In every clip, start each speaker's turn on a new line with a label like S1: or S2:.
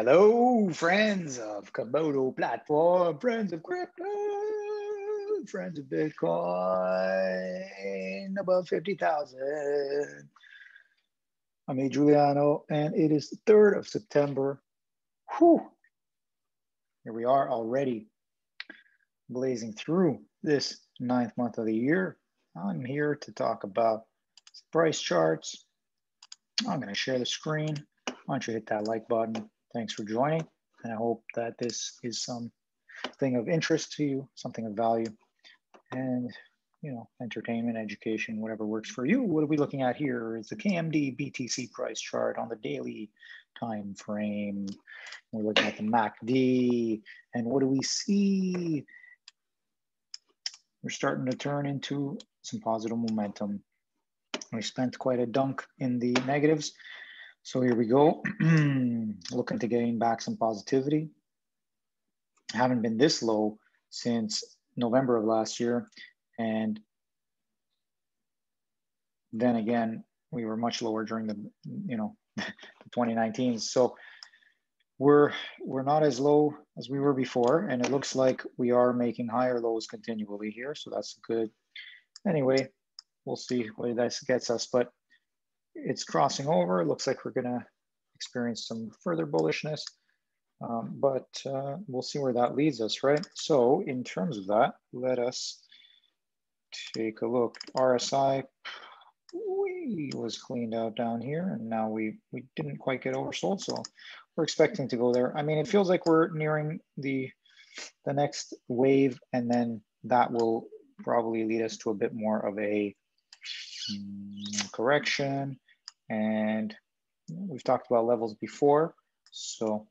S1: Hello, friends of Komodo platform, friends of crypto, friends of Bitcoin, above 50,000. I'm A. Giuliano, and it is the 3rd of September. Whew. Here we are already blazing through this 9th month of the year. I'm here to talk about price charts. I'm going to share the screen. Why don't you hit that like button? Thanks for joining. And I hope that this is something of interest to you, something of value, and entertainment, education, whatever works for you. What are we looking at here is the KMD BTC price chart on the daily time frame. We're looking at the MACD, and what do we see? We're starting to turn into some positive momentum. We spent quite a dunk in the negatives. So here we go, looking to gain back some positivity. Haven't been this low since November of last year. And then again, we were much lower during the, the 2019s. So we're not as low as we were before. And it looks like we are making higher lows continually here. So that's good. Anyway, we'll see where this gets us. But it's crossing over. It looks like we're going to experience some further bullishness, but we'll see where that leads us, right? So in terms of that, let us take a look. RSI was cleaned out down here, and now we didn't quite get oversold, so we're expecting to go there. I mean, it feels like we're nearing the next wave, and then that will probably lead us to a bit more of a correction. And we've talked about levels before, so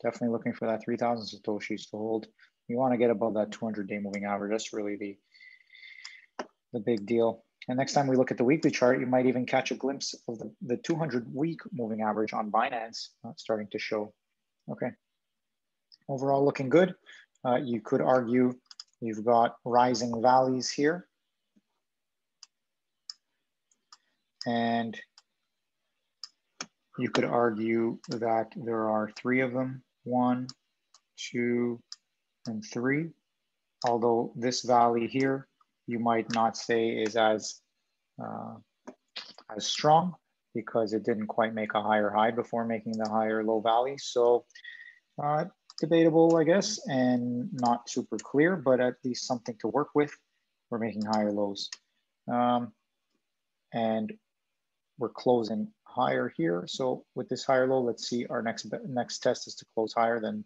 S1: definitely looking for that 3,000 Satoshis to hold. You want to get above that 200-day moving average. That's really the big deal. And next time we look at the weekly chart, you might even catch a glimpse of the 200-week moving average on Binance starting to show. Okay, overall looking good. You could argue you've got rising valleys here. And you could argue that there are 3 of them, 1, 2, and 3. Although this valley here, you might not say is as strong because it didn't quite make a higher high before making the higher low valley. So debatable, I guess, and not super clear, but at least something to work with. We're making higher lows. And we're closing higher here. So with this higher low, let's see, our next test is to close higher than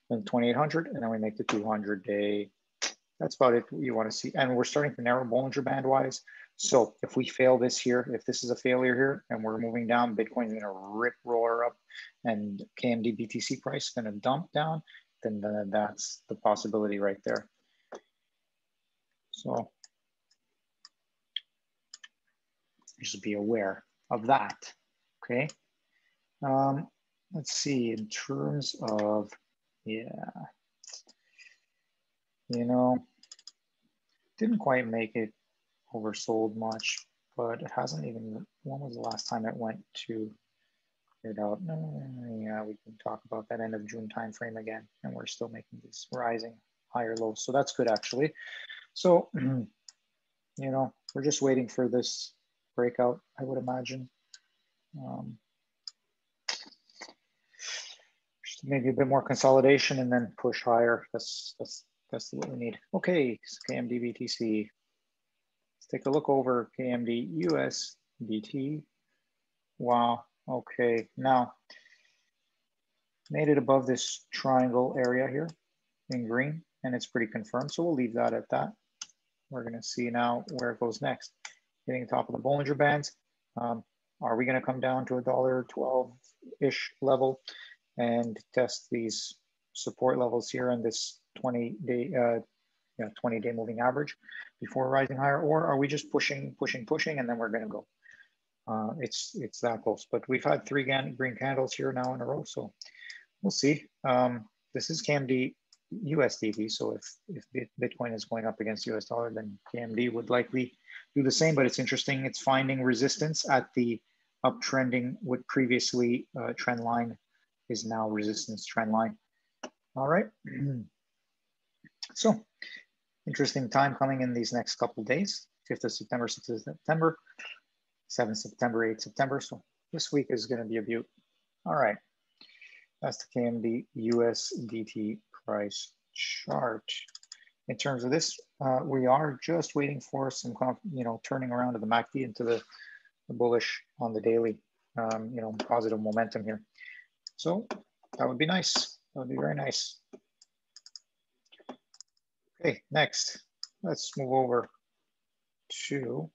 S1: 2,800, and then we make the 200-day. That's about it you want to see. And we're starting to narrow Bollinger Band wise. So if we fail this here, if this is a failure here and we're moving down, Bitcoin's going to rip roar up and KMD BTC price is going to dump down, then that's the possibility right there. So just be aware of that. Okay. Let's see, in terms of, didn't quite make it oversold much, but it hasn't even, when was the last time it went to it out? Yeah, we can talk about that end of June timeframe again, and we're still making these rising higher lows. So that's good actually. So, we're just waiting for this breakout, I would imagine. Just maybe a bit more consolidation and then push higher. That's what we need. Okay, so KMD BTC. Let's take a look over KMD USDT. Wow. Okay. Now, made it above this triangle area here in green, and it's pretty confirmed. So we'll leave that at that. We're going to see now where it goes next. Hitting the top of the Bollinger Bands. Are we going to come down to $1.12-ish level and test these support levels here in this 20-day moving average before rising higher, or are we just pushing, and then we're going to go? It's that close, but we've had 3 green candles here now in a row, so we'll see. This is KMD USDT, so if Bitcoin is going up against US dollar, then KMD would likely do the same, but it's interesting. It's finding resistance at the uptrending what previously trend line is now resistance trend line. All right. So interesting time coming in these next couple of days, 5th of September, 6th of September, 7th September, 8th September. So this week is going to be a beaut. All right. That's the KMD USDT price chart. In terms of this, we are just waiting for some, turning around of the MACD into the bullish on the daily, positive momentum here. So that would be nice. That would be very nice. Okay, next, let's move over to,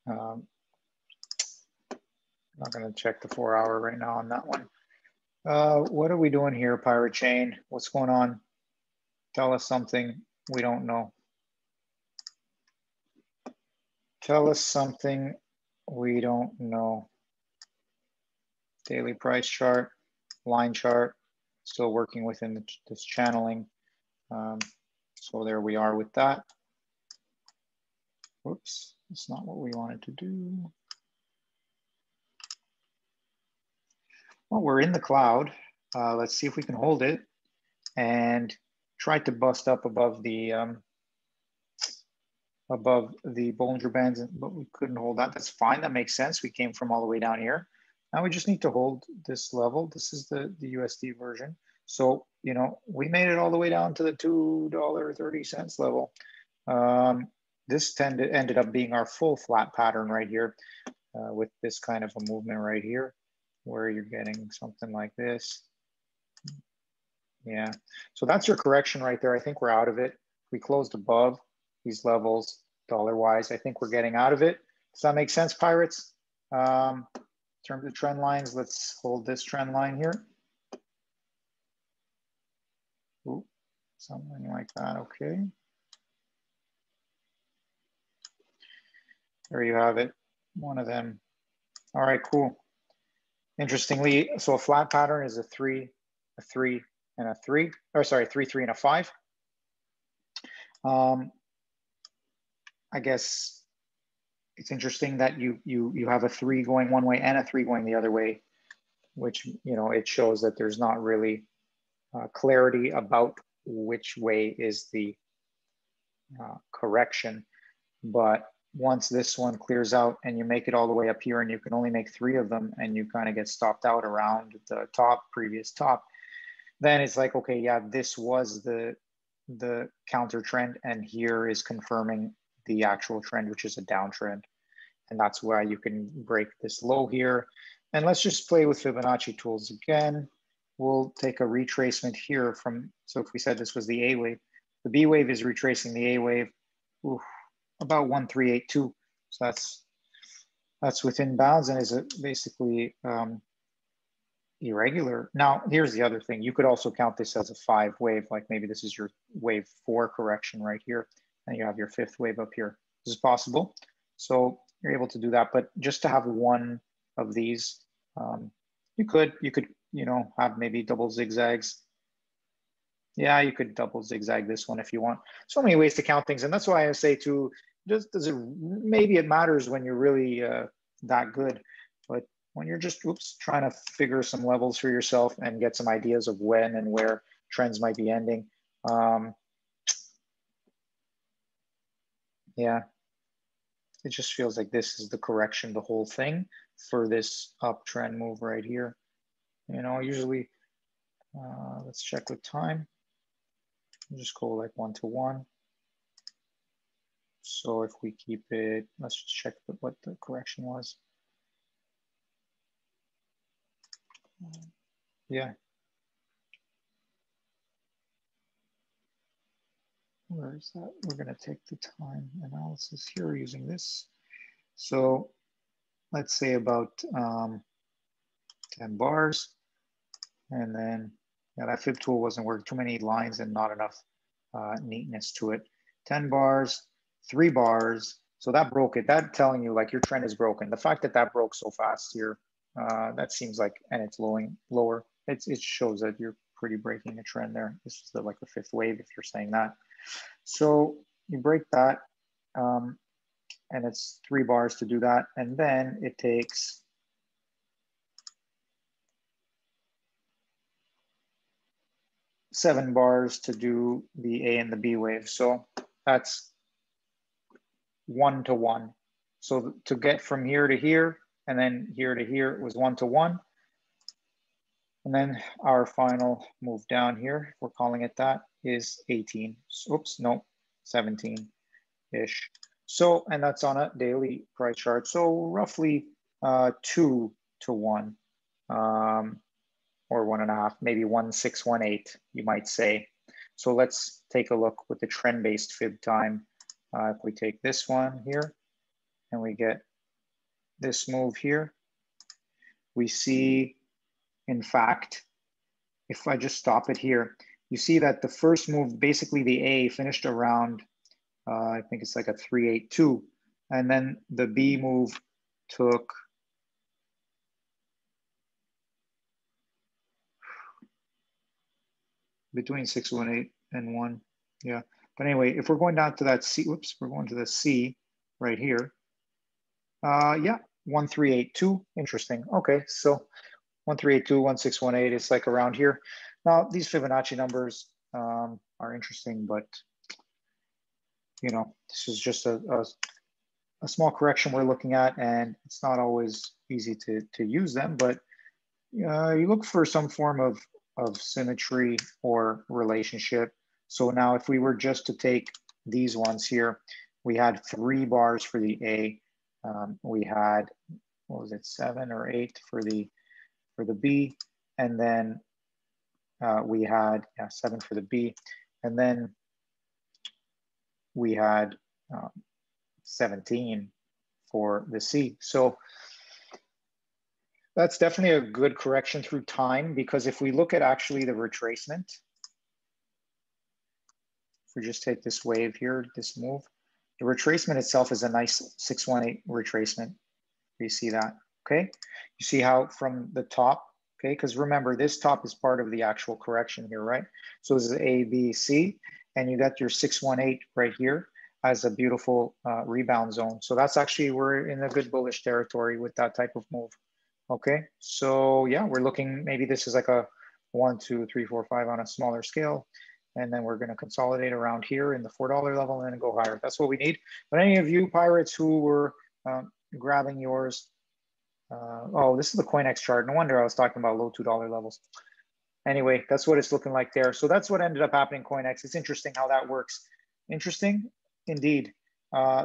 S1: I'm not gonna check the 4 hour right now on that one. What are we doing here, Pirate Chain? What's going on? Tell us something we don't know. Tell us something we don't know. Daily price chart, line chart, still working within this channeling. So there we are with that. Whoops, that's not what we wanted to do. Well, we're in the cloud. Let's see if we can hold it and try to bust up above the Bollinger Bands, but we couldn't hold that. That's fine, that makes sense. We came from all the way down here. Now we just need to hold this level. This is the USD version. So, we made it all the way down to the $2.30 level. This ended up being our full flat pattern right here with this kind of a movement right here, where you're getting something like this. Yeah, so that's your correction right there. I think we're out of it. We closed above these levels dollar-wise. I think we're getting out of it. Does that make sense, Pirates? In terms of trend lines, let's hold this trend line here. Ooh, something like that, okay. There you have it, one of them. All right, cool. Interestingly, so a flat pattern is a 3, a 3, and a 3, or sorry, 3, 3, and a 5. I guess it's interesting that you have a 3 going one way and a 3 going the other way, which, it shows that there's not really clarity about which way is the correction. But once this one clears out and you make it all the way up here and you can only make 3 of them and you kind of get stopped out around the previous top, then it's like, okay, yeah, this was the counter trend and here is confirming the actual trend, which is a downtrend. And that's why you can break this low here. And let's just play with Fibonacci tools again. We'll take a retracement here from, so if we said this was the A wave, the B wave is retracing the A wave, about 1382. So that's within bounds and is basically irregular. Now, here's the other thing. You could also count this as a 5 wave, like maybe this is your wave 4 correction right here, and you have your 5th wave up here. This is possible. So you're able to do that, but just to have one of these, you could, have maybe double zigzags. Yeah, you could double zigzag this one if you want. So many ways to count things. And that's why I say too, maybe it matters when you're really that good, but when you're just, trying to figure some levels for yourself and get some ideas of when and where trends might be ending. Yeah, it just feels like this is the correction, the whole thing for this uptrend move right here. Usually, let's check with time. I'll just go like 1 to 1. So if we keep it, let's just check what the correction was. Yeah. Where is that? We're going to take the time analysis here using this. So let's say about 10 bars. And then, yeah, that fib tool wasn't working. Too many lines and not enough neatness to it. 10 bars, 3 bars. So that broke it. That telling you like your trend is broken. The fact that that broke so fast here, that seems like, and it's lower. It shows that you're pretty breaking a trend there. This is like the 5th wave if you're saying that. So you break that, and it's 3 bars to do that. And then it takes 7 bars to do the A and the B wave. So that's 1 to 1. So to get from here to here and then here to here was 1 to 1. And then our final move down here, if we're calling it that, is 18. Oops, no, 17-ish. So, and that's on a daily price chart. So roughly 2 to 1, or 1.5, maybe 1.618, you might say. So let's take a look with the trend-based fib time. If we take this one here and we get this move here, we see, in fact, if I just stop it here, you see that the first move, basically the A finished around, I think it's like a 382. And then the B move took between 618 and 1. Yeah. But anyway, if we're going down to that C, whoops, we're going to the C right here. Yeah, 1382. Interesting. Okay, so 1382, 1618 is like around here. Now, these Fibonacci numbers are interesting, but you know, this is just a small correction we're looking at, and it's not always easy to use them, but you look for some form of symmetry or relationship. So now if we were just to take these ones here, we had 3 bars for the A. We had, what was it, 7 or 8 for the B, and then we had 7 for the B, and then we had 17 for the C. So that's definitely a good correction through time, because if we look at actually the retracement, if we just take this wave here, this move, the retracement itself is a nice 618 retracement. You see that, okay? You see how from the top, okay? Because remember, this top is part of the actual correction here, right? So this is A, B, C, and you got your 618 right here as a beautiful rebound zone. So that's actually, we're in a good bullish territory with that type of move. Okay, so yeah, we're looking, maybe this is like a 1, 2, 3, 4, 5 on a smaller scale. And then we're going to consolidate around here in the $4 level and then go higher. That's what we need. But any of you pirates who were grabbing yours, oh, this is the CoinEx chart. No wonder I was talking about low $2 levels. Anyway, that's what it's looking like there. So that's what ended up happening in CoinEx. It's interesting how that works. Interesting, indeed.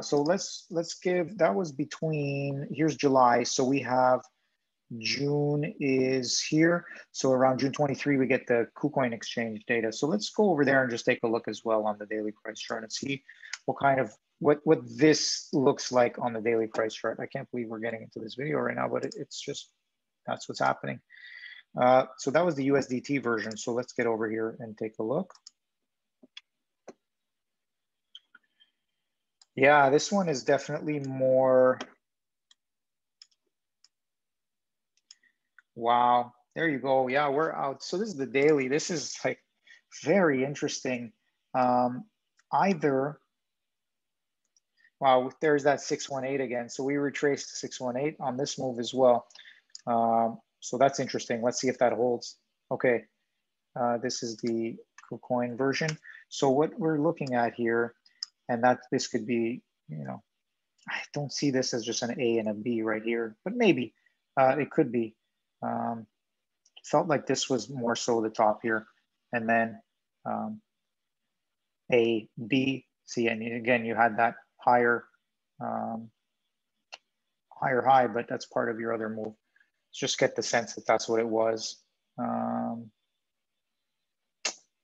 S1: So let's give, that was between, here's July. So we have June is here. So around June 23, we get the KuCoin exchange data. So let's go over there and just take a look as well on the daily price chart and see what kind of, what this looks like on the daily price chart. I can't believe we're getting into this video right now, but it's just, that's what's happening. So that was the USDT version. So let's get over here and take a look. Yeah, this one is definitely more, wow, there you go. Yeah, we're out. So this is the daily. This is like very interesting. Either, wow, there's that 618 again. So we retraced 618 on this move as well. So that's interesting. Let's see if that holds. Okay, this is the KuCoin version. So what we're looking at here, and that this could be, you know, I don't see this as just an A and a B right here, but maybe it could be. Felt like this was more so the top here, and then A, B, C, and again, you had that higher, higher high, but that's part of your other move. Let's just get the sense that that's what it was. But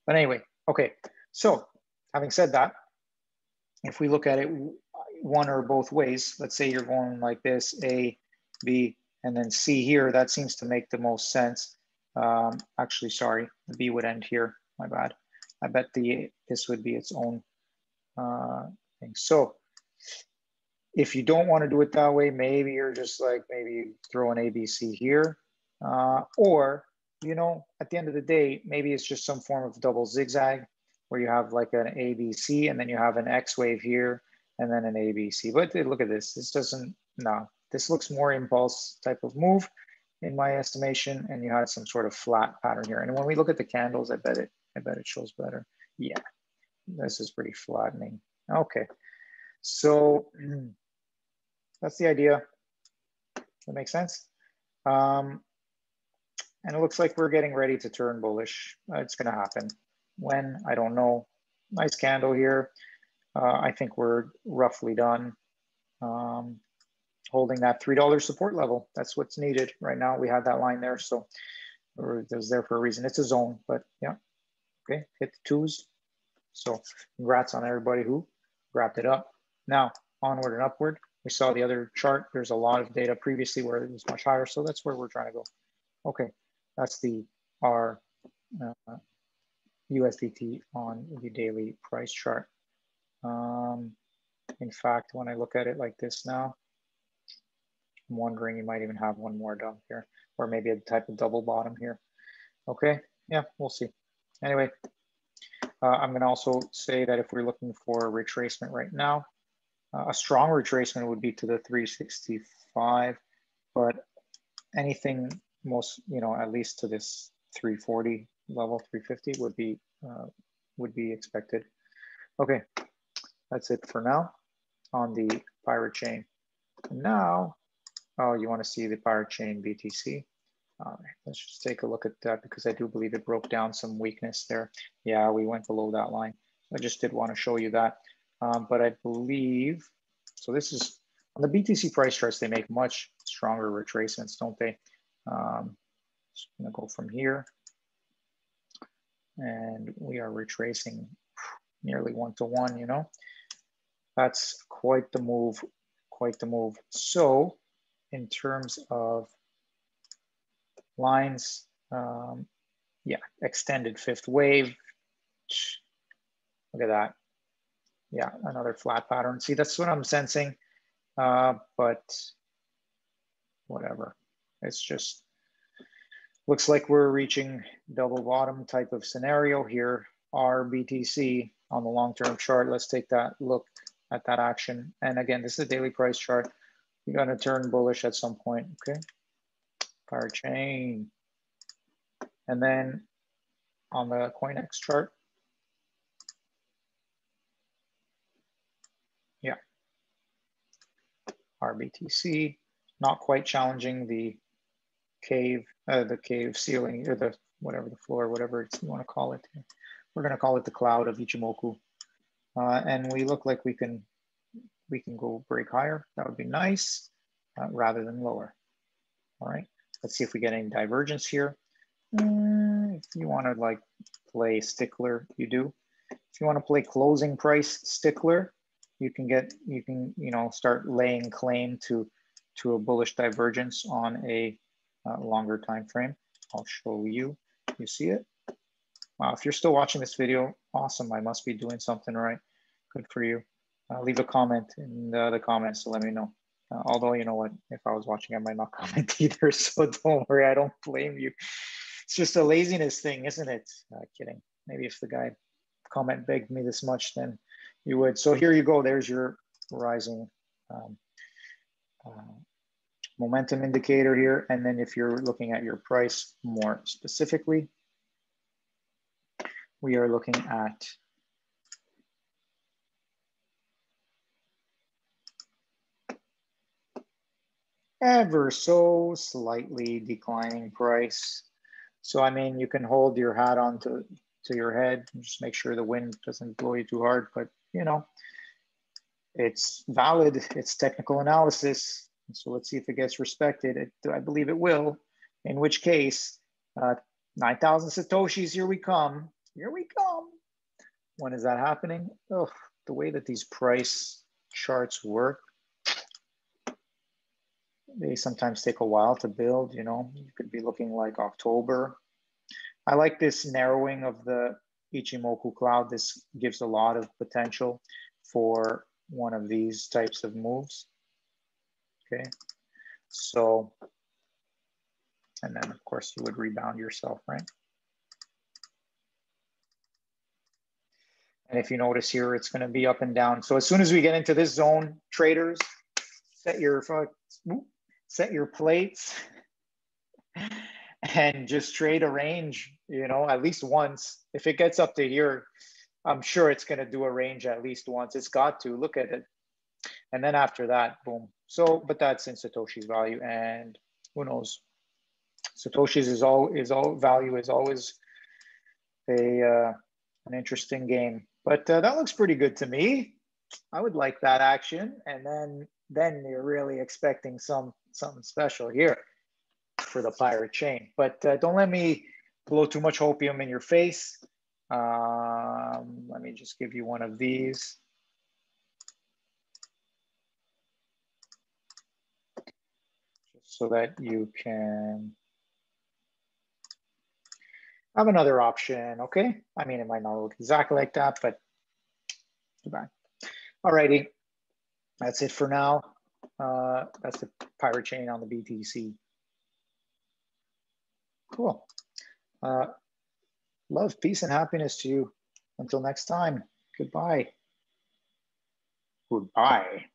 S1: anyway, okay. So having said that, if we look at it one or both ways, let's say you're going like this, A, B, and then C here, that seems to make the most sense. Actually, sorry, the B would end here, my bad. I bet this would be its own thing. So if you don't want to do it that way, maybe you're just like, maybe you throw an ABC here. Or, you know, at the end of the day, maybe it's just some form of double zigzag where you have like an ABC and then you have an X wave here and then an ABC. But look at this, this doesn't, no, this looks more impulse type of move in my estimation, and you had some sort of flat pattern here. And when we look at the candles, I bet I bet it shows better. Yeah, this is pretty flattening. Okay, so that's the idea. That makes sense. And it looks like we're getting ready to turn bullish. It's going to happen. When? I don't know. Nice candle here. I think we're roughly done. Holding that $3 support level. That's what's needed right now. We had that line there, so it was there for a reason. It's a zone, but yeah. Okay, hit the twos. So congrats on everybody who wrapped it up. Now, onward and upward. We saw the other chart. There's a lot of data previously where it was much higher, so that's where we're trying to go. Okay, that's the R USDT on the daily price chart. In fact, when I look at it like this now, I'm wondering you might even have one more dump here, or maybe a type of double bottom here. Okay, yeah, we'll see. Anyway, I'm going to also say that if we're looking for a retracement right now, a strong retracement would be to the 365, but anything most, at least to this 340 level, 350 would be expected. Okay, that's it for now on the pirate chain. Now, oh, you want to see the pirate chain BTC? All right, let's just take a look at that because I do believe it broke down some weakness there. Yeah, we went below that line. I just did want to show you that. But I believe, so this is, on the BTC price charts, they make much stronger retracements, don't they? Just gonna go from here. And we are retracing nearly 1-to-1, That's quite the move, quite the move. So in terms of lines, yeah, extended fifth wave. Look at that. Yeah, another flat pattern. See, that's what I'm sensing, but whatever. It's just, looks like we're reaching double bottom type of scenario here. Our BTC on the long-term chart. Let's take that look at that action. And again, this is a daily price chart. You're gonna turn bullish at some point, okay? Pirate chain. And then on the CoinEx chart, yeah, RBTC, not quite challenging the cave ceiling, or the whatever, the floor, whatever you want to call it. We're going to call it the cloud of Ichimoku, and we look like we can go break higher. That would be nice, rather than lower. All right, let's see if we get any divergence here. If you want to like play stickler, you do. If you want to play closing price stickler, you can start laying claim to a bullish divergence on a longer time frame. I'll show you. You see it? Wow, if you're still watching this video, awesome. I must be doing something right. Good for you. Leave a comment in the comments to let me know. Although, you know what, if I was watching, I might not comment either. So don't worry, I don't blame you. It's just a laziness thing, isn't it? Kidding. Maybe if the guy comment begged me this much, then you would. So here you go. There's your rising momentum indicator here. And then if you're looking at your price more specifically, we are looking at ever so slightly declining price. So, I mean, you can hold your hat onto your head and just make sure the wind doesn't blow you too hard, but it's valid, it's technical analysis. So let's see if it gets respected. I believe it will, in which case, 9,000 Satoshis, here we come. Here we come. When is that happening? Oh, the way that these price charts work, they sometimes take a while to build, you could be looking like October. I like this narrowing of the Ichimoku cloud. This gives a lot of potential for one of these types of moves. Okay, so, and then of course you would rebound yourself, right? And if you notice here, it's going to be up and down. So as soon as we get into this zone, traders, set your plates and just trade a range, you know, at least once. If it gets up to here, I'm sure it's going to do a range at least once. It's got to. Look at it. And then after that, boom. So, but that's in Satoshi's value, and who knows? Satoshi's is all value is always an interesting game. But that looks pretty good to me. I would like that action, and then you're really expecting something special here for the pirate chain. But don't let me blow too much opium in your face. Let me just give you one of these. Just so that you can have another option, okay? I mean, it might not look exactly like that, but too bad. Alrighty, that's it for now. That's the pirate chain on the BTC. Cool. Love, peace, and happiness to you. Until next time, goodbye. Goodbye.